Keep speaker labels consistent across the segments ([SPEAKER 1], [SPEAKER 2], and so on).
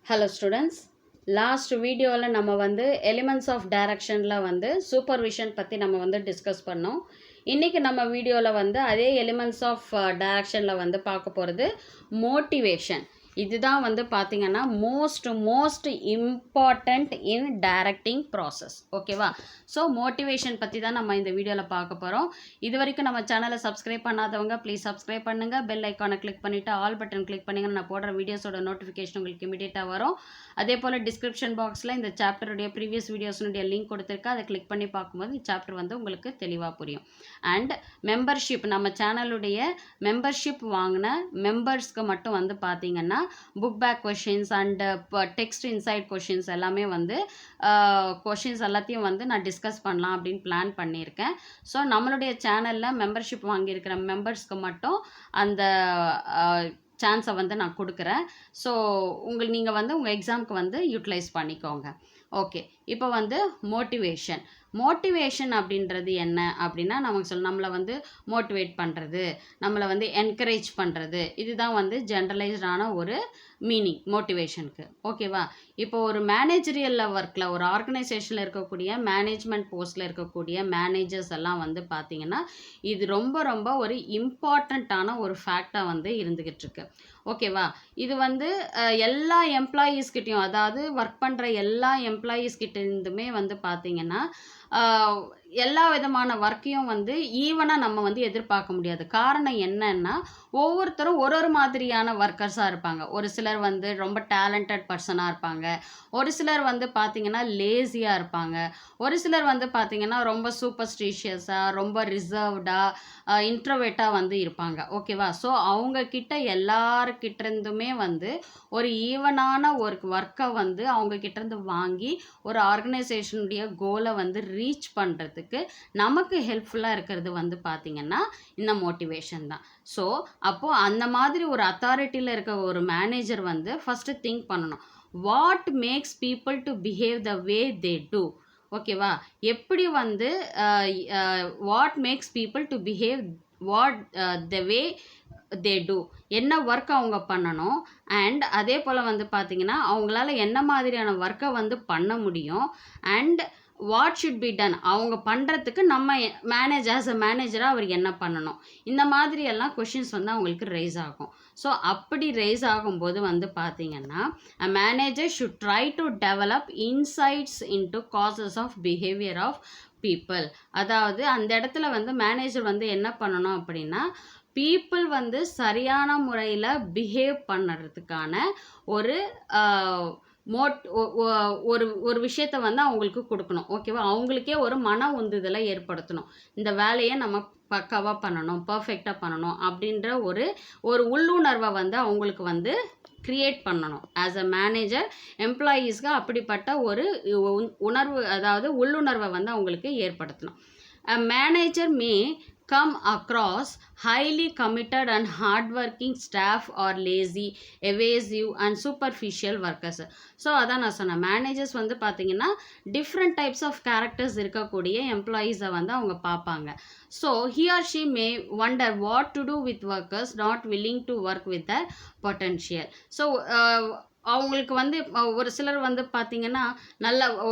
[SPEAKER 1] Hello students, last video நம்ம வந்து elements of directionல வந்து supervision பற்றி நம்ம வந்து discuss பண்ணோம். இன்னைக்கு நம்ம வீடியோவில் வந்து அதே elements of directionல வந்து பார்க்க போகிறது motivation. இதுதான் வந்து பார்த்தீங்கன்னா most important in directing process. ஓகேவா? ஸோ மோட்டிவேஷன் பற்றி தான் நம்ம இந்த வீடியோவில் பார்க்க போகிறோம். இது வரைக்கும் நம்ம சேனலை சப்ஸ்கிரைப் பண்ணாதவங்க ப்ளீஸ் சப்ஸ்கிரைப் பண்ணுங்கள். பெல் ஐக்கானை கிளிக் பண்ணிவிட்டு ஆல் பட்டன் கிளிக் பண்ணிங்கன்னா நான் போடுற வீடியோஸோட நோட்டிஃபிகேஷன் உங்களுக்கு இமீடியட்டாக வரும். அதே போல் டிஸ்கிரிப்ஷன் பாக்ஸில் இந்த சாப்டருடைய ப்ரீவியஸ் வீடியோஸுடைய லிங்க் கொடுத்துருக்கேன். அதை கிளிக் பண்ணி பார்க்கும்போது இந்த சாப்டர் வந்து உங்களுக்கு தெளிவாக புரியும். அண்ட் மெம்பர்ஷிப், நம்ம சேனலுடைய மெம்பர்ஷிப் வாங்கின மெம்பர்ஸ்க்கு மட்டும் வந்து பார்த்தீங்கன்னா book back questions and text inside questions எல்லாமே வந்து கொஷின்ஸ் எல்லாத்தையும் வந்து நான் டிஸ்கஸ் பண்ணலாம் அப்படின்னு பிளான் பண்ணியிருக்கேன். ஸோ நம்மளுடைய சேனலில் மெம்பர்ஷிப் வாங்கியிருக்கிற மெம்பர்ஸ்க்கு மட்டும் அந்த சான்ஸை வந்து நான் கொடுக்குறேன். ஸோ நீங்கள் வந்து உங்கள் எக்ஸாமுக்கு வந்து யூட்டிலைஸ் பண்ணிக்கோங்க. ஓகே, இப்போ வந்து மோட்டிவேஷன் அப்படின்றது என்ன அப்படின்னா நமக்கு நம்மளை வந்து மோட்டிவேட் பண்ணுறது, நம்மளை வந்து என்கரேஜ் பண்ணுறது, இதுதான் வந்து ஜென்ரலைஸ்டான ஒரு மீனிங் மோட்டிவேஷனுக்கு. ஓகேவா? இப்போ ஒரு மேனேஜரியல் ஒர்க்கில் ஒரு ஆர்கனைசேஷனில் இருக்கக்கூடிய மேனேஜ்மெண்ட் போஸ்ட்டில் இருக்கக்கூடிய மேனேஜர்ஸ் எல்லாம் வந்து பார்த்திங்கன்னா இது ரொம்ப ஒரு இம்பார்ட்டண்ட்டான ஒரு ஃபேக்டாக வந்து இருந்துக்கிட்டு இருக்கு. ஓகேவா? இது வந்து எல்லா எம்ப்ளாயீஸ்கிட்டையும், அதாவது ஒர்க் பண்ணுற எல்லா எம்ப்ளாயீஸ்கிட்ட இருந்துமே வந்து பார்த்திங்கன்னா எல்லா விதமான ஒர்க்கையும் வந்து ஈவனாக நம்ம வந்து எதிர்பார்க்க முடியாது. காரணம் என்னன்னா ஒவ்வொருத்தரும் ஒரு மாதிரியான ஒர்க்கர்ஸாக இருப்பாங்க. ஒரு சிலர் வந்து ரொம்ப டேலண்டட் பர்சனாக இருப்பாங்க, ஒரு சிலர் வந்து பார்த்திங்கன்னா லேசியாக இருப்பாங்க, ஒரு சிலர் வந்து பார்த்திங்கன்னா ரொம்ப சூப்பர்ஸ்டிஷியஸாக, ரொம்ப ரிசர்வ்டாக, இன்ட்ரோவேட்டாக வந்து இருப்பாங்க. ஓகேவா? ஸோ அவங்கக்கிட்ட எல்லாருக்கிட்டேருந்துமே வந்து ஒரு ஈவனான ஒரு ஒர்க்கை வந்து அவங்கக்கிட்டேருந்து வாங்கி ஒரு ஆர்கனைசேஷனுடைய கோலை வந்து ரீச் பண்ணுறதுக்கு நமக்கு ஹெல்ப்ஃபுல்லாக இருக்கிறது வந்து பார்த்திங்கன்னா இந்த மோட்டிவேஷன் தான். ஸோ அப்போது அந்த மாதிரி ஒரு அத்தாரிட்டியில் இருக்க ஒரு மேனேஜர் வந்து ஃபஸ்ட்டு திங்க் பண்ணணும், what makes people to behave the way they do. ஓகேவா? எப்படி வந்து what makes people to behave what the way they do, என்ன ஒர்க் அவங்க பண்ணணும், அண்ட் அதே போல் வந்து பார்த்திங்கன்னா அவங்களால என்ன மாதிரியான ஒர்க்கை வந்து பண்ண முடியும், and what should be done, அவங்க பண்ணுறதுக்கு நம்ம ஆஸ் அ மேனேஜராக அவர் என்ன பண்ணணும், இந்த மாதிரி எல்லாம் கொஷின்ஸ் வந்து அவங்களுக்கு ரைஸ் ஆகும். ஸோ அப்படி ரைஸ் ஆகும்போது வந்து பார்த்திங்கன்னா a manager should try to develop insights into causes of behaviour of people. அதாவது அந்த இடத்துல வந்து மேனேஜர் வந்து என்ன பண்ணணும் அப்படின்னா பீப்புள் வந்து சரியான முறையில் பிஹேவ் பண்ணுறதுக்கான ஒரு ஒரு விஷயத்தை வந்து அவங்களுக்கு கொடுக்கணும். ஓகேவா? அவங்களுக்கே ஒரு மன உந்துதலை ஏற்படுத்தணும், இந்த வேலையை நம்ம பக்காவாக பண்ணணும், பர்ஃபெக்டாக பண்ணணும் அப்படின்ற ஒரு உள்ளுணர்வை வந்து அவங்களுக்கு வந்து கிரியேட் பண்ணணும். ஆஸ் அ மேனேஜர் எம்ப்ளாயீஸ்க்கு அப்படிப்பட்ட ஒரு உணர்வு, அதாவது உள்ளுணர்வை வந்து அவங்களுக்கு ஏற்படுத்தணும். A manager may come across highly committed and hardworking staff or lazy, evasive and superficial workers. So அதான் நான் சொன்னேன், மேனேஜர்ஸ் வந்து பார்த்திங்கன்னா டிஃப்ரெண்ட் டைப்ஸ் ஆஃப் கேரக்டர்ஸ் இருக்கக்கூடிய எம்ப்ளாயீஸை வந்து அவங்க பார்ப்பாங்க. So he or she may wonder what to do with workers not willing to work with their potential. So அவங்களுக்கு வந்து ஒரு சிலர் வந்து பார்த்திங்கன்னா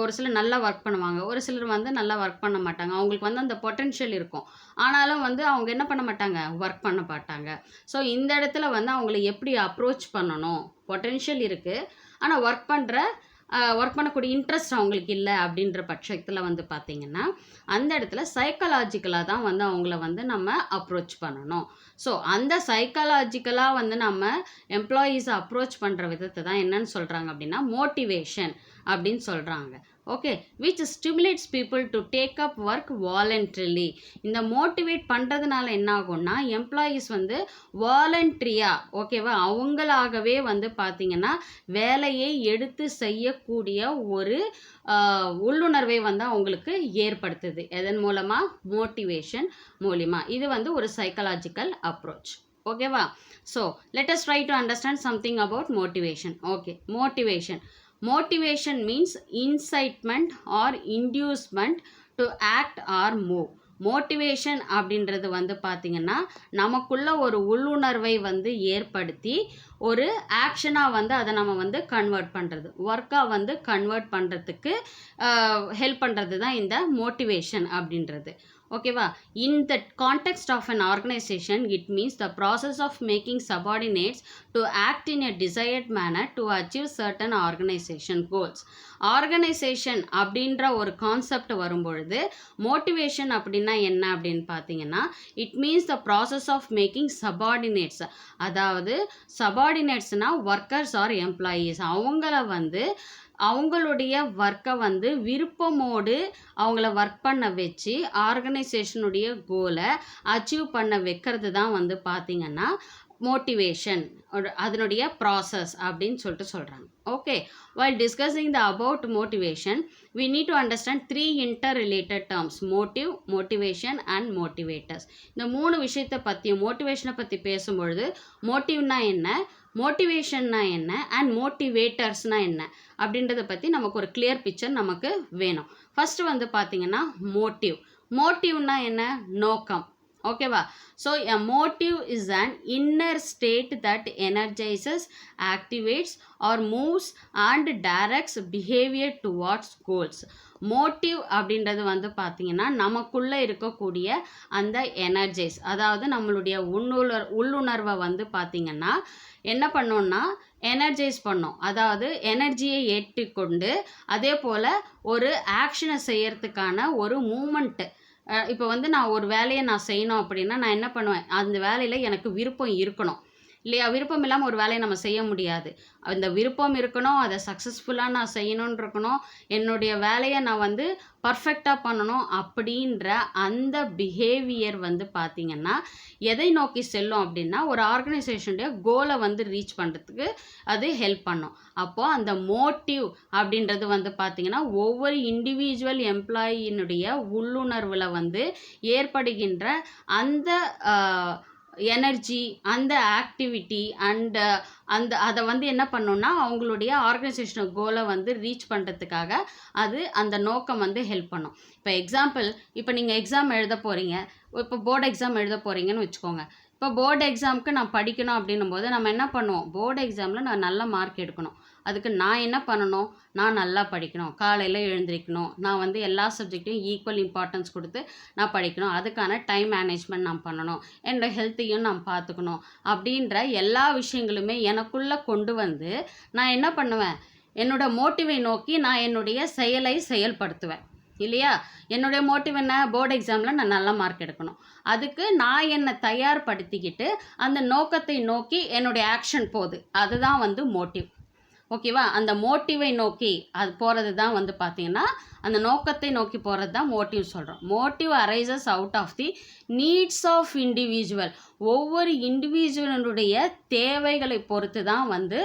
[SPEAKER 1] ஒரு சிலர் நல்லா ஒர்க் பண்ணுவாங்க, ஒரு சிலர் வந்து நல்லா ஒர்க் பண்ண மாட்டாங்க. அவங்களுக்கு வந்து அந்த பொட்டென்ஷியல் இருக்கும், ஆனாலும் வந்து அவங்க என்ன பண்ண மாட்டாங்க, ஒர்க் பண்ண மாட்டாங்க. ஸோ இந்த இடத்துல வந்து அவங்கள எப்படி அப்ரோச் பண்ணணும், பொட்டென்ஷியல் இருக்குது ஆனால் ஒர்க் பண்ணக்கூடிய இன்ட்ரெஸ்ட் அவங்களுக்கு இல்லை அப்படின்ற பட்சத்தில் வந்து பார்த்திங்கன்னா அந்த இடத்துல சைக்காலஜிக்கலாக தான் வந்து அவங்கள வந்து நம்ம அப்ரோச் பண்ணணும். ஸோ அந்த சைக்காலஜிக்கலாக வந்து நம்ம எம்ப்ளாயீஸை அப்ரோச் பண்ணுற விதத்தை தான் என்னன்னு சொல்கிறாங்க அப்படின்னா மோட்டிவேஷன் அப்படின்னு சொல்கிறாங்க. Okay, which stimulates people to take up work voluntarily. இந்த மோட்டிவேட் பண்ணுறதுனால என்ன ஆகும்னா எம்ப்ளாயீஸ் வந்து வாலண்ட்ரியாக, ஓகேவா, அவங்களாகவே வந்து பார்த்திங்கன்னா வேலையை எடுத்து செய்யக்கூடிய ஒரு உள்ளுணர்வை வந்து அவங்களுக்கு ஏற்படுத்துது. எதன் மூலமாக? மோட்டிவேஷன் மூலிமா. இது வந்து ஒரு சைக்காலஜிக்கல் அப்ரோச். ஓகேவா? So let us try to understand something about motivation. Okay, Motivation means incitement or inducement to act or move. Motivation அப்படின்றது வந்து பார்த்திங்கன்னா நமக்குள்ள ஒரு உள்ளுணர்வை வந்து ஏற்படுத்தி ஒரு ஆக்ஷனாக வந்து அதை நம்ம வந்து கன்வெர்ட் பண்ணுறது, ஒர்க்காக வந்து கன்வெர்ட் பண்ணுறதுக்கு ஹெல்ப் பண்ணுறது தான் இந்த மோட்டிவேஷன் அப்படின்றது. ஓகேவா? In the context of an organization it means the process of making subordinates to act in a desired manner to achieve certain organization goals. Organization அப்படின்ற ஒரு கான்செப்ட் வரும்பொழுது மோட்டிவேஷன் அப்படின்னா என்ன அப்படின்னு பார்த்தீங்கன்னா it means the process of making subordinates. அதாவது சபார்டினேட்ஸ்னால் workers R employees. அவங்கள வந்து அவங்களுடைய ஒர்க்கை வந்து விருப்பமோடு அவங்கள ஒர்க் பண்ண வச்சு ஆர்கனைசேஷனுடைய கோலை அச்சீவ் பண்ண வைக்கிறது தான் வந்து பார்த்திங்கன்னா மோட்டிவேஷன், அதனுடைய ப்ராசஸ் அப்படின்னு சொல்கிறாங்க. Okay, while discussing the about motivation we need to understand three interrelated terms: motive, motivation and motivators. இந்த மூணு விஷயத்தை பற்றி மோட்டிவேஷனை பற்றி பேசும்பொழுது மோட்டிவ்னா என்ன, மோட்டிவேஷன்னா என்ன அண்ட் மோட்டிவேட்டர்ஸ்னா என்ன அப்படின்றத பற்றி நமக்கு ஒரு கிளியர் பிக்சர் நமக்கு வேணும். ஃபர்ஸ்ட் வந்து பார்த்திங்கன்னா மோட்டிவ்னா என்ன, நோக்கம். ஓகேவா? So a motive is an inner state that energizes, activates or moves and directs behavior towards goals. Motive அப்படின்றது வந்து பார்த்திங்கன்னா நமக்குள்ளே இருக்கக்கூடிய அந்த எனர்ஜைஸ், அதாவது நம்மளுடைய உள்ளுணர்வை வந்து பார்த்திங்கன்னா என்ன பண்ணோன்னா எனர்ஜைஸ் பண்ணோம். அதாவது எனர்ஜியை ஏற்றிக்கொண்டு அதே போல் ஒரு ஆக்ஷனை செய்யறதுக்கான ஒரு மூமெண்ட்டு. இப்போ வந்து நான் ஒரு வேலையை நான் செய்யணும் அப்படின்னா நான் என்ன பண்ணுவேன், அந்த வேலையில் எனக்கு விருப்பம் இருக்கணும் இல்லையா? விருப்பம் இல்லாமல் ஒரு வேலையை நம்ம செய்ய முடியாது. அந்த விருப்பம் இருக்கணும், அதை சக்ஸஸ்ஃபுல்லாக நான் செய்யணும்னு இருக்கணும், என்னுடைய வேலையை நான் வந்து பர்ஃபெக்டாக பண்ணணும் அப்படின்ற அந்த பிஹேவியர் வந்து பார்த்திங்கன்னா எதை நோக்கி செல்லும் அப்படின்னா ஒரு ஆர்கனைசேஷனுடைய கோலை வந்து ரீச் பண்ணுறதுக்கு அது ஹெல்ப் பண்ணும். அப்போது அந்த மோட்டிவ் அப்படின்றது வந்து பார்த்திங்கன்னா ஒவ்வொரு இண்டிவிஜுவல் எம்ப்ளாயினுடைய உள்ளுணர்வில் வந்து ஏற்படுகின்ற அந்த எனர்ஜி, அந்த ஆக்டிவிட்டி அண்ட் அதை வந்து என்ன பண்ணோன்னா அவங்களுடைய ஆர்கனைசேஷனல் கோலை வந்து ரீச் பண்ணுறதுக்காக அது அந்த நோக்கம் வந்து ஹெல்ப் பண்ணும். இப்போ எக்ஸாம்பிள், இப்போ நீங்கள் எக்ஸாம் எழுத போகிறீங்க, இப்போ போர்டு எக்ஸாம் எழுத போகிறீங்கன்னு வச்சுக்கோங்க. இப்போ போர்டு எக்ஸாமுக்கு நான் படிக்கணும் அப்படின்னும் போது நம்ம என்ன பண்ணுவோம், போர்டு எக்ஸாமில் நான் நல்ல மார்க் எடுக்கணும், அதுக்கு நான் என்ன பண்ணணும், நான் நல்லா படிக்கணும், காலையில் எழுந்திரிக்கணும், நான் வந்து எல்லா சப்ஜெக்ட்டையும் ஈக்குவல் இம்பார்ட்டன்ஸ் கொடுத்து நான் படிக்கணும், அதுக்கான டைம் மேனேஜ்மெண்ட் நான் பண்ணணும், என்னோடய ஹெல்த்தையும் நான் பார்த்துக்கணும் அப்படின்ற எல்லா விஷயங்களுமே எனக்குள்ளே கொண்டு வந்து நான் என்ன பண்ணுவேன், என்னோட மோட்டிவை நோக்கி நான் என்னுடைய செயலை செயல்படுத்துவேன் இல்லையா? என்னுடைய மோட்டிவ் என்ன, போர்டு எக்ஸாமில் நான் நல்ல மார்க் எடுக்கணும், அதுக்கு நான் என்னை தயார்படுத்திக்கிட்டு அந்த நோக்கத்தை நோக்கி என்னுடைய ஆக்ஷன் போகுது, அதுதான் வந்து மோட்டிவ். ஓகேவா? அந்த மோட்டிவை நோக்கி அது போகிறது தான் வந்து பார்த்திங்கன்னா அந்த நோக்கத்தை நோக்கி போகிறது தான் மோட்டிவ் சொல்கிறோம். Motive arises out of the needs of individual. ஒவ்வொரு இண்டிவிஜுவலுடைய தேவைகளை பொறுத்து தான் வந்து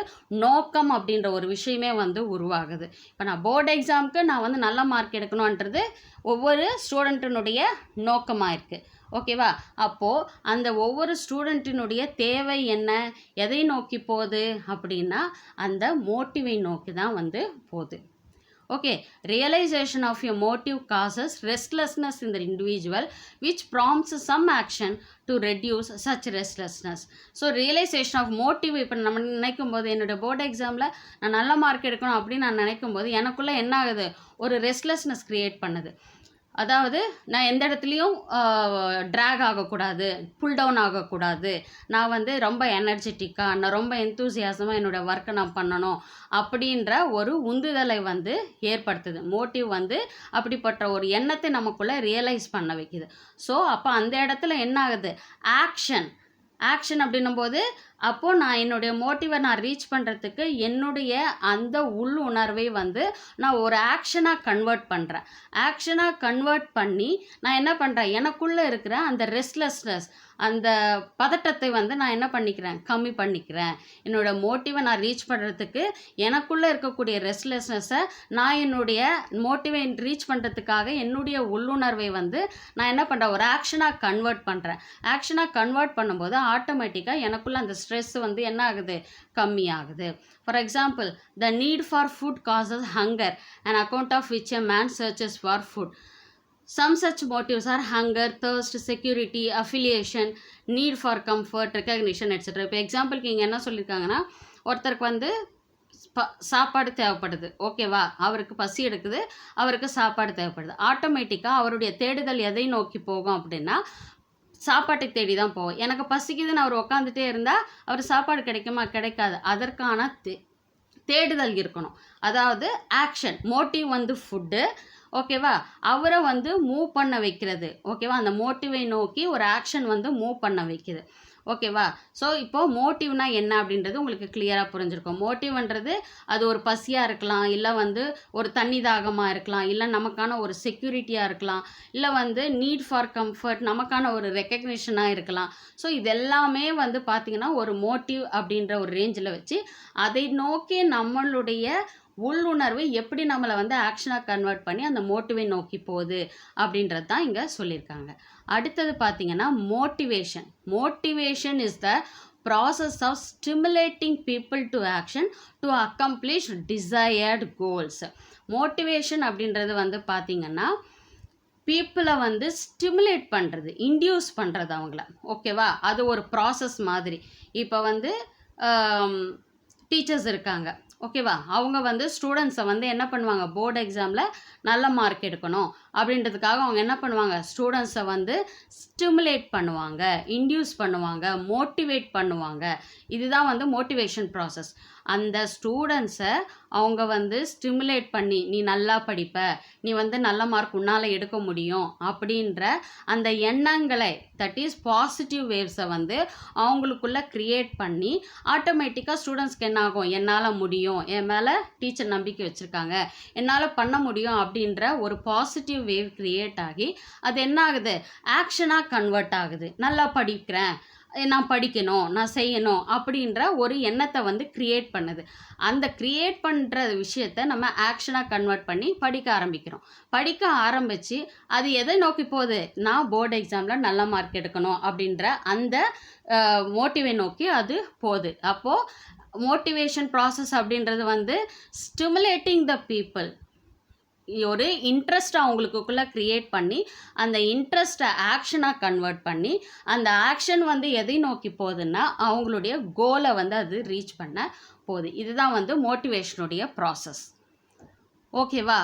[SPEAKER 1] நோக்கம் அப்படின்ற ஒரு விஷயமே வந்து உருவாகுது. இப்போ நான் போர்டு எக்ஸாமுக்கு நான் வந்து நல்ல மார்க் எடுக்கணுன்றது ஒவ்வொரு ஸ்டூடெண்ட்டினுடைய நோக்கமாக இருக்குது. ஓகேவா? அப்போது அந்த ஒவ்வொரு ஸ்டூடெண்ட்டினுடைய தேவை என்ன, எதை நோக்கி போகுது அப்படின்னா அந்த மோட்டிவை நோக்கி தான் வந்து போகுது. Okay, realization of your motive causes restlessness in the individual which prompts some action to reduce such restlessness. So realisation of motive இப்போ நம்ம நினைக்கும் போது என்னோடய போர்டு எக்ஸாமில் நான் நல்ல மார்க் எடுக்கணும் அப்படின்னு நான் நினைக்கும் போது எனக்குள்ளே என்ன ஆகுது, ஒரு ரெஸ்ட்லெஸ்னஸ் க்ரியேட் பண்ணுது. அதாவது நான் எந்த இடத்துலையும் ட்ராக் ஆகக்கூடாது, புல் டவுன் ஆகக்கூடாது, நான் வந்து ரொம்ப எனர்ஜெட்டிக்காக நான் ரொம்ப எந்தூசியாசமாக என்னோடய ஒர்க்கை நான் பண்ணணும் அப்படின்ற ஒரு உந்துதலை வந்து ஏற்படுத்துது. மோட்டிவ் வந்து அப்படிப்பட்ட ஒரு எண்ணத்தை நமக்குள்ளே ரியலைஸ் பண்ண வைக்குது. ஸோ அப்போ அந்த இடத்துல என்ன ஆகுது, ஆக்ஷன் அப்படின்னும் போது அப்போது நான் என்னுடைய மோட்டிவை நான் ரீச் பண்ணுறதுக்கு என்னுடைய அந்த உள் உணர்வை வந்து நான் ஒரு ஆக்ஷனாக கன்வெர்ட் பண்ணி நான் என்ன பண்ணுறேன், எனக்குள்ளே இருக்கிற அந்த ரெஸ்ட்லெஸ்னஸ், அந்த பதட்டத்தை வந்து நான் என்ன பண்ணிக்கிறேன், கம்மி பண்ணிக்கிறேன். என்னோடய மோட்டிவை நான் ரீச் பண்ணுறதுக்கு எனக்குள்ளே இருக்கக்கூடிய ரெஸ்ட்லெஸ்னஸை நான் என்னுடைய மோட்டிவை ரீச் பண்ணுறதுக்காக என்னுடைய உள்ளுணர்வை வந்து நான் என்ன பண்ணுறேன், ஒரு ஆக்ஷனாக கன்வெர்ட் பண்ணும்போது ஆட்டோமேட்டிக்காக எனக்குள்ளே அந்த ஸ்ட்ரெஸ் வந்து என்ன ஆகுது, கம்மியாகுது. For example, the need for food causes hunger and account of which a man searches for food. Some such motives are hunger, thirst, security, affiliation, need for comfort, recognition, etc. இப்போ எக்ஸாம்பிளுக்கு இங்கே என்ன சொல்லியிருக்காங்கன்னா, ஒருத்தருக்கு வந்து சாப்பாடு தேவைப்படுது, ஓகேவா, அவருக்கு பசி எடுக்குது, அவருக்கு சாப்பாடு தேவைப்படுது. ஆட்டோமேட்டிக்காக அவருடைய தேடுதல் எதை நோக்கி போகும் அப்படின்னா, சாப்பாட்டை தேடி தான் போவோம். எனக்கு பசிக்குதுன்னு அவர் உட்காந்துட்டே இருந்தால் அவர் சாப்பாடு கிடைக்குமா? கிடைக்காது. அதற்கான தேடுதல் இருக்கணும். அதாவது ஆக்ஷன், மோட்டிவ் வந்து ஃபுட்டு, ஓகேவா, அவரை வந்து மூவ் பண்ண வைக்கிறது, ஓகேவா, அந்த மோட்டிவை நோக்கி ஒரு ஆக்ஷன் வந்து மூவ் பண்ண வைக்குது, ஓகேவா. ஸோ இப்போது மோட்டிவ்னா என்ன அப்படின்றது உங்களுக்கு கிளியராக புரிஞ்சிருக்கும். மோட்டிவ்ன்றது அது ஒரு பசியாக இருக்கலாம், இல்லை வந்து ஒரு தண்ணி தாகமாக இருக்கலாம், இல்லை நமக்கான ஒரு செக்யூரிட்டியாக இருக்கலாம், இல்லை வந்து நீட் ஃபார் கம்ஃபர்ட், நமக்கான ஒரு ரெக்கக்னிஷனாக இருக்கலாம். ஸோ இதெல்லாமே வந்து பார்த்திங்கன்னா ஒரு மோட்டிவ் அப்படின்ற ஒரு ரேஞ்சில் வச்சு அதை நோக்கி நம்மளுடைய உள்ளுணர்வு எப்படி நம்மளை வந்து ஆக்ஷனாக கன்வெர்ட் பண்ணி அந்த மோட்டிவை நோக்கி போகுது அப்படின்றது தான் இங்கே சொல்லியிருக்காங்க. அடுத்தது பார்த்தீங்கன்னா motivation. Motivation is the process of stimulating people to action to accomplish desired goals. Motivation அப்படின்றது வந்து பார்த்திங்கன்னா பீப்புளை வந்து ஸ்டிமுலேட் பண்ணுறது, இன்டியூஸ் பண்ணுறது அவங்கள, ஓகேவா. அது ஒரு ப்ராசஸ் மாதிரி. இப்போ வந்து டீச்சர்ஸ் இருக்காங்க, ஓகேவா, அவங்க வந்து ஸ்டூடெண்ட்ஸை வந்து என்ன பண்ணுவாங்க, போர்டு எக்ஸாமில் நல்ல மார்க் எடுக்கணும் அப்படின்றதுக்காக அவங்க என்ன பண்ணுவாங்க, ஸ்டூடெண்ட்ஸை வந்து ஸ்டிமுலேட் பண்ணுவாங்க, இன்டியூஸ் பண்ணுவாங்க, மோட்டிவேட் பண்ணுவாங்க. இதுதான் வந்து மோட்டிவேஷன் ப்ராசஸ். அந்த ஸ்டூடெண்ட்ஸை அவங்க வந்து ஸ்டிமுலேட் பண்ணி, நீ நல்லா படிப்ப, நீ வந்து நல்ல மார்க் உன்னால் எடுக்க முடியும் அப்படின்ற அந்த எண்ணங்களை, தட் இஸ் பாசிட்டிவ் வேவ்ஸை வந்து அவங்களுக்குள்ளே க்ரியேட் பண்ணி ஆட்டோமேட்டிக்காக ஸ்டூடெண்ட்ஸ்க்கு என்ன ஆகும், என்னால் முடியும், என் மேலே டீச்சர் நம்பிக்கை வச்சுருக்காங்க, என்னால் பண்ண முடியும் அப்படின்ற ஒரு பாசிட்டிவ் வேவ் க்ரியேட் ஆகி அது என்ன ஆகுது, ஆக்ஷனாக கன்வெர்ட் ஆகுது. நல்லா படிக்கிறேன், நான் படிக்கணும், நான் செய்யணும் அப்படின்ற ஒரு எண்ணத்தை வந்து க்ரியேட் பண்ணுது. அந்த க்ரியேட் பண்ணுற விஷயத்தை நம்ம ஆக்ஷனாக கன்வெர்ட் பண்ணி படிக்க ஆரம்பிக்கிறோம். படிக்க ஆரம்பித்து அது எதை நோக்கி போகுது, நான் போர்டு எக்ஸாமில் நல்ல மார்க் எடுக்கணும் அப்படின்ற அந்த மோட்டிவை நோக்கி அது போகுது. அப்போது மோட்டிவேஷன் ப்ராசஸ் அப்படின்றது வந்து ஸ்டிமுலேட்டிங் த பீப்புள், ஒரு இன்ட்ரெஸ்ட்டை அவங்களுக்குள்ளே க்ரியேட் பண்ணி அந்த இன்ட்ரெஸ்ட்டை ஆக்ஷனாக கன்வெர்ட் பண்ணி அந்த ஆக்ஷன் வந்து எதை நோக்கி போகுதுன்னா அவங்களுடைய கோலை வந்து அது ரீச் பண்ண போகுது. இதுதான் வந்து மோட்டிவேஷனுடைய ப்ராசஸ், ஓகேவா.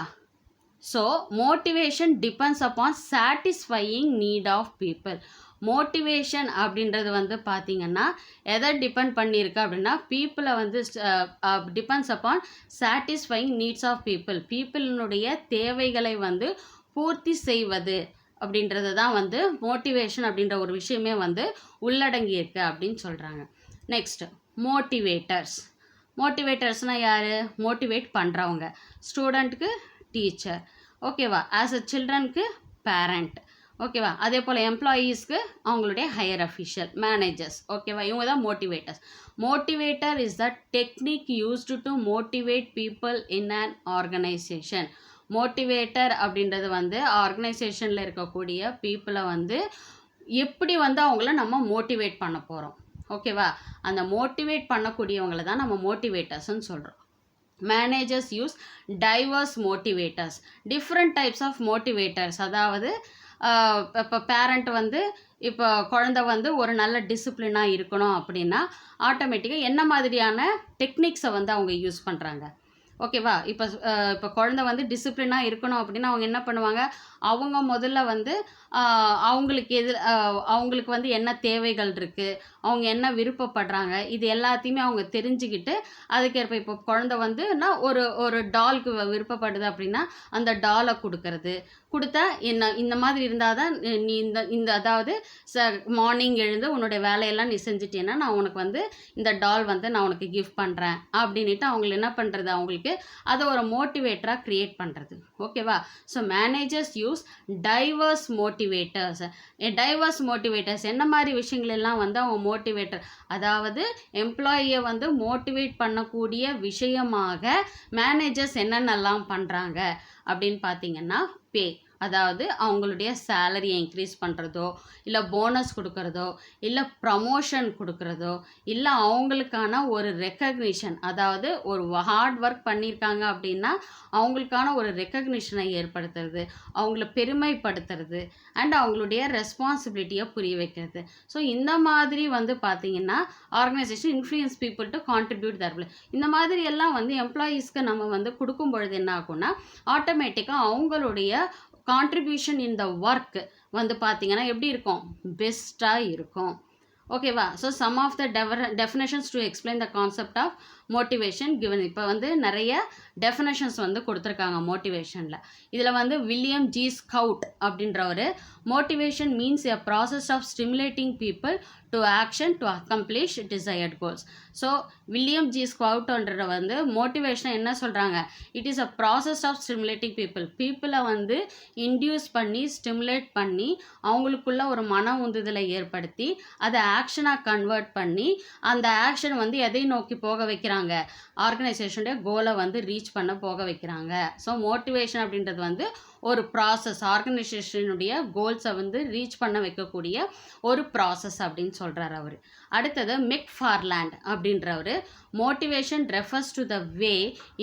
[SPEAKER 1] So motivation depends upon satisfying need of people. Motivation அப்படின்றது வந்து பார்த்திங்கன்னா எதை டிபெண்ட் பண்ணியிருக்கு அப்படின்னா பீப்புளை வந்து depends upon satisfying needs of people. பீப்புளினுடைய தேவைகளை வந்து பூர்த்தி செய்வது அப்படின்றது தான் வந்து மோட்டிவேஷன் அப்படின்ற ஒரு விஷயமே வந்து உள்ளடங்கியிருக்கு அப்படின்னு சொல்கிறாங்க. Next motivators. மோட்டிவேட்டர்ஸ்னால் யார், மோட்டிவேட் பண்ணுறவங்க. ஸ்டூடெண்ட்டுக்கு டீச்சர், ஓகேவா, ஆஸ் அ சில்ட்ரனுக்கு பேரண்ட், ஓகேவா. அதே போல் எம்ப்ளாயீஸ்க்கு அவங்களுடைய ஹையர் அஃபிஷியல், மேனேஜர்ஸ், ஓகேவா, இவங்க தான் motivators. Motivator is the technique used to motivate people in an organisation. Motivator அப்படின்றது வந்து ஆர்கனைசேஷனில் இருக்கக்கூடிய பீப்புளை வந்து எப்படி வந்து அவங்கள நம்ம மோட்டிவேட் பண்ண போகிறோம், ஓகேவா. அந்த மோட்டிவேட் பண்ணக்கூடியவங்களை தான் நம்ம மோட்டிவேட்டர்ஸ்ன்னு சொல்கிறோம். Managers use diverse motivators, different types of motivators. அதாவது இப்போ பேரண்ட் வந்து இப்போ குழந்தை வந்து ஒரு நல்ல டிசிப்ளினாக இருக்கணும் அப்படின்னா ஆட்டோமேட்டிக்காக என்ன மாதிரியான டெக்னிக்ஸை வந்து அவங்க யூஸ் பண்ணுறாங்க, ஓகேவா. இப்போ குழந்தை வந்து டிசிப்ளினாக இருக்கணும் அப்படின்னா அவங்க என்ன பண்ணுவாங்க, அவங்க முதல்ல வந்து அவங்களுக்கு வந்து என்ன தேவைகள் இருக்குது, அவங்க என்ன விருப்பப்படுறாங்க, இது எல்லாத்தையுமே அவங்க தெரிஞ்சுக்கிட்டு அதுக்கேற்ப இப்போ குழந்தை வந்து ஒரு டால்க்கு விருப்பப்படுது அப்படின்னா அந்த டாலை கொடுத்தா இந்த மாதிரி இருந்தால் தான் நீ இந்த அதாவது மார்னிங் எழுந்து உன்னுடைய வேலையெல்லாம் நீ செஞ்சுட்டேன்னா நான் உனக்கு வந்து இந்த டால் வந்து நான் உனக்கு கிஃப்ட் பண்ணுறேன் அப்படின்ட்டு அவங்களை என்ன பண்ணுறது, அவங்களுக்கு அதை ஒரு மோட்டிவேட்டராக க்ரியேட் பண்ணுறது, ஓகேவா. So managers use diverse motivators. Divorce motivators என்ன மாதிரி விஷயங்கள் எல்லாம் வந்து அவங்க மோட்டிவேட்டர், அதாவது எம்ப்ளாயியை வந்து மோட்டிவேட் பண்ணக்கூடிய விஷயமாக மேனேஜர்ஸ் என்னென்னலாம் பண்ணுறாங்க அப்படின்னு பார்த்தீங்கன்னா பே, அதாவது அவங்களுடைய சேலரியை இன்க்ரீஸ் பண்ணுறதோ, இல்லை போனஸ் கொடுக்கறதோ, இல்லை ப்ரமோஷன் கொடுக்கறதோ, இல்லை அவங்களுக்கான ஒரு ரெக்கக்னிஷன், அதாவது ஒரு ஹார்ட் ஒர்க் பண்ணியிருக்காங்க அப்படின்னா அவங்களுக்கான ஒரு ரெக்கக்னிஷனை ஏற்படுத்துறது, அவங்கள பெருமைப்படுத்துறது அண்ட் அவங்களுடைய ரெஸ்பான்சிபிலிட்டியை புரிய வைக்கிறது. ஸோ இந்த மாதிரி வந்து பார்த்திங்கன்னா organisation influence people to contribute தரப்பில் இந்த மாதிரி எல்லாம் வந்து எம்ப்ளாயீஸ்க்கு நம்ம வந்து கொடுக்கும் பொழுது என்ன ஆகும்னா ஆட்டோமேட்டிக்காக அவங்களுடைய கான்ட்ரிபியூஷன் இன் த ஒர்க் வந்து பார்த்திங்கன்னா எப்படி இருக்கும், பெஸ்ட்டாக இருக்கும். ஓகேவா? So some of the definitions to explain the concept of motivation given. இப்போ வந்து நிறைய டெஃபினேஷன்ஸ் வந்து கொடுத்துருக்காங்க மோட்டிவேஷனில். இதில் வந்து வில்லியம் ஜி ஸ்கவுட் அப்படின்றவர் motivation means a process of stimulating people to action to accomplish desired goals. So William G ஸ்கவுட்ன்ற வந்து மோட்டிவேஷனை என்ன சொல்கிறாங்க, it is a process of stimulating பீப்புளை வந்து இன்டியூஸ் பண்ணி ஸ்டிமுலேட் பண்ணி அவங்களுக்குள்ள ஒரு மன உந்துதலை ஏற்படுத்தி அதை ஆக்ஷனாக கன்வெர்ட் பண்ணி அந்த ஆக்ஷன் வந்து எதை நோக்கி போக வைக்கிறாங்க, ஆர்கனைசேஷனுடைய கோலை வந்து ரீச் பண்ண போக வைக்கிறாங்க. ஸோ மோட்டிவேஷன் அப்படின்றது வந்து ஒரு ப்ராசஸ், ஆர்கனைசேஷனுடைய கோல்ஸை வந்து ரீச் பண்ண வைக்கக்கூடிய ஒரு ப்ராசஸ் அப்படின்னு சொல்கிறார் அவர். அடுத்தது மெக்ஃபார்லாண்ட் அப்படின்றவர் motivation refers to the way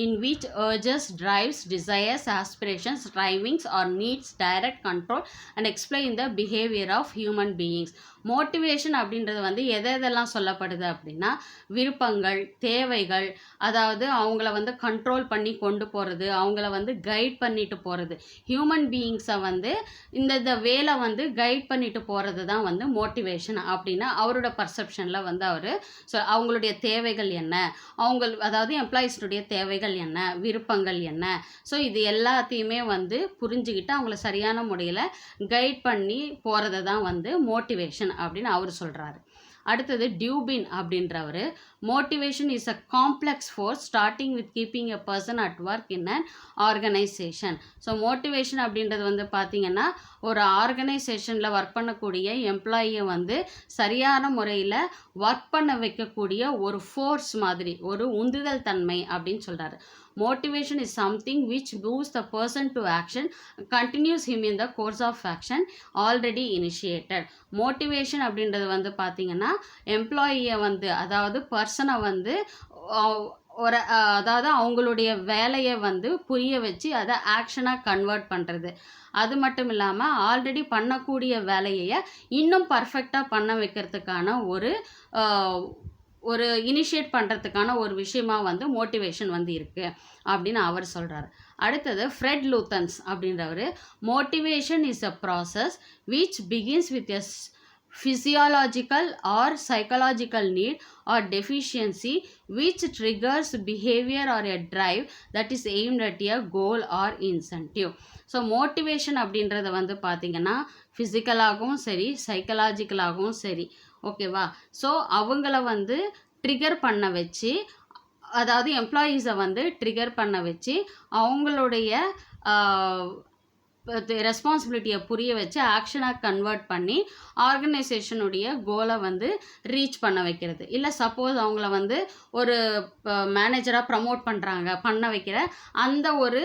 [SPEAKER 1] in which urges, drives, desires, aspirations, strivings or needs direct control and explain the behavior of human beings. Motivation அப்படின்றது வந்து எதெல்லாம் சொல்லப்படுது அப்படின்னா விருப்பங்கள், தேவைகள், அதாவது அவங்கள வந்து கண்ட்ரோல் பண்ணி கொண்டு போகிறது, அவங்கள வந்து கைட் பண்ணிட்டு போகிறது, ஹியூமன் பீயிங்ஸை வந்து இந்த வேலை வந்து கைட் பண்ணிட்டு போகிறது தான் வந்து மோட்டிவேஷன் அப்படின்னு அவரோட பர்செப்ஷனில் வந்து அவர் அவங்களுடைய தேவைகள் என்ன, அதாவது எம்ப்ளாயீஸ்னுடைய தேவைகள் என்ன, விருப்பங்கள் என்ன, ஸோ இது எல்லாத்தையுமே வந்து புரிஞ்சுக்கிட்டு அவங்கள சரியான முறையில் கைட் பண்ணி போகிறது தான் வந்து மோட்டிவேஷன் அப்படின்னு அவர் சொல்கிறாரு. அடுத்தது டியூபின் அப்படின்றவர் motivation is a complex force starting with keeping a person at work in an organisation. So motivation அப்படின்றது வந்து பார்த்திங்கன்னா ஒரு ஆர்கனைசேஷனில் ஒர்க் பண்ணக்கூடிய எம்ப்ளாயியை வந்து சரியான முறையில் ஒர்க் பண்ண வைக்கக்கூடிய ஒரு ஃபோர்ஸ் மாதிரி, ஒரு உந்துதல் தன்மை அப்படின்னு சொல்கிறாரு. Motivation is something which moves the person to action, continues him in the course of action already initiated. Motivation அப்படின்றது வந்து பார்த்திங்கன்னா எம்ப்ளாயியை வந்து அதாவது பர்சனை வந்து அதாவது அவங்களுடைய வேலையை வந்து புரிய வச்சு அதை ஆக்ஷனாக கன்வெர்ட் பண்ணுறது. அது மட்டும் இல்லாமல் ஆல்ரெடி பண்ணக்கூடிய வேலையை இன்னும் பர்ஃபெக்டாக பண்ண வைக்கிறதுக்கான ஒரு இனிஷியேட் பண்ணுறதுக்கான ஒரு விஷயமா வந்து மோட்டிவேஷன் வந்து இருக்குது அப்படின்னு அவர் சொல்கிறார். அடுத்தது ஃப்ரெட் லூத்தன்ஸ் அப்படின்றவர் motivation is a process which begins with a physiological or psychological need or deficiency which triggers behavior or a drive that is aimed at a goal or incentive. So motivation அப்படின்றத வந்து பார்த்திங்கன்னா ஃபிசிக்கலாகவும் சரி சைக்கலாஜிக்கலாகவும் சரி, ஓகேவா? So அவங்கள வந்து trigger பண்ண வச்சு, அதாவது எம்ப்ளாயீஸை வந்து ட்ரிகர் பண்ண வச்சு அவங்களுடைய ரெஸ்பான்சிபிலிட்டியை புரிய வச்சு ஆக்ஷனாக கன்வெர்ட் பண்ணி ஆர்கனைசேஷனுடைய கோலை வந்து ரீச் பண்ண வைக்கிறது. இல்லை சப்போஸ் அவங்கள வந்து ஒரு மேனேஜராக ப்ரமோட் பண்ண வைக்கிற அந்த ஒரு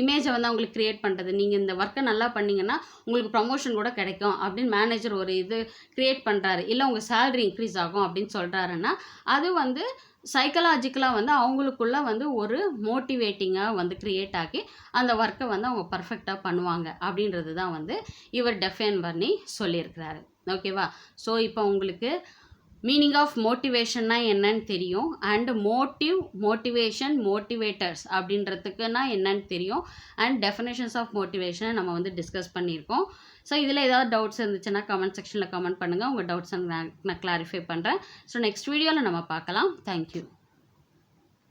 [SPEAKER 1] இமேஜை வந்து அவங்களுக்கு க்ரியேட் பண்ணுறது. நீங்கள் இந்த ஒர்க்கை நல்லா பண்ணிங்கன்னா உங்களுக்கு ப்ரமோஷன் கூட கிடைக்கும் அப்படின்னு மேனேஜர் ஒரு இது க்ரியேட் பண்ணுறாரு, இல்லை உங்கள் சேலரி இன்க்ரீஸ் ஆகும் அப்படின்னு சொல்கிறாருன்னா அது வந்து சைக்கலாஜிக்கலாக வந்து அவங்களுக்குள்ள வந்து ஒரு மோட்டிவேட்டிங்காக வந்து க்ரியேட் ஆகி அந்த ஒர்க்கை வந்து அவங்க பர்ஃபெக்டாக பண்ணுவாங்க அப்படின்றது தான் வந்து இவர் டெஃபைன் பண்ணி சொல்லியிருக்கிறாரு. ஓகேவா? ஸோ இப்போ உங்களுக்கு மீனிங் ஆஃப் மோட்டிவேஷன்னா என்னன்னு தெரியும், அண்ட் மோட்டிவேஷன், மோட்டிவேட்டர்ஸ் அப்படின்றதுக்குன்னா என்னன்னு தெரியும், அண்ட் டெஃபினேஷன்ஸ் ஆஃப் மோட்டிவேஷனை நம்ம வந்து டிஸ்கஸ் பண்ணியிருக்கோம். ஸோ இதில் ஏதாவது டவுட்ஸ் இருந்துச்சுன்னா கமெண்ட் செக்ஷனில் கமெண்ட் பண்ணுங்கள், உங்கள் டவுட்ஸை நான் கிளாரிஃபை பண்ணுறேன். ஸோ நெக்ஸ்ட் வீடியோவில் நம்ம பார்க்கலாம். தேங்க்யூ.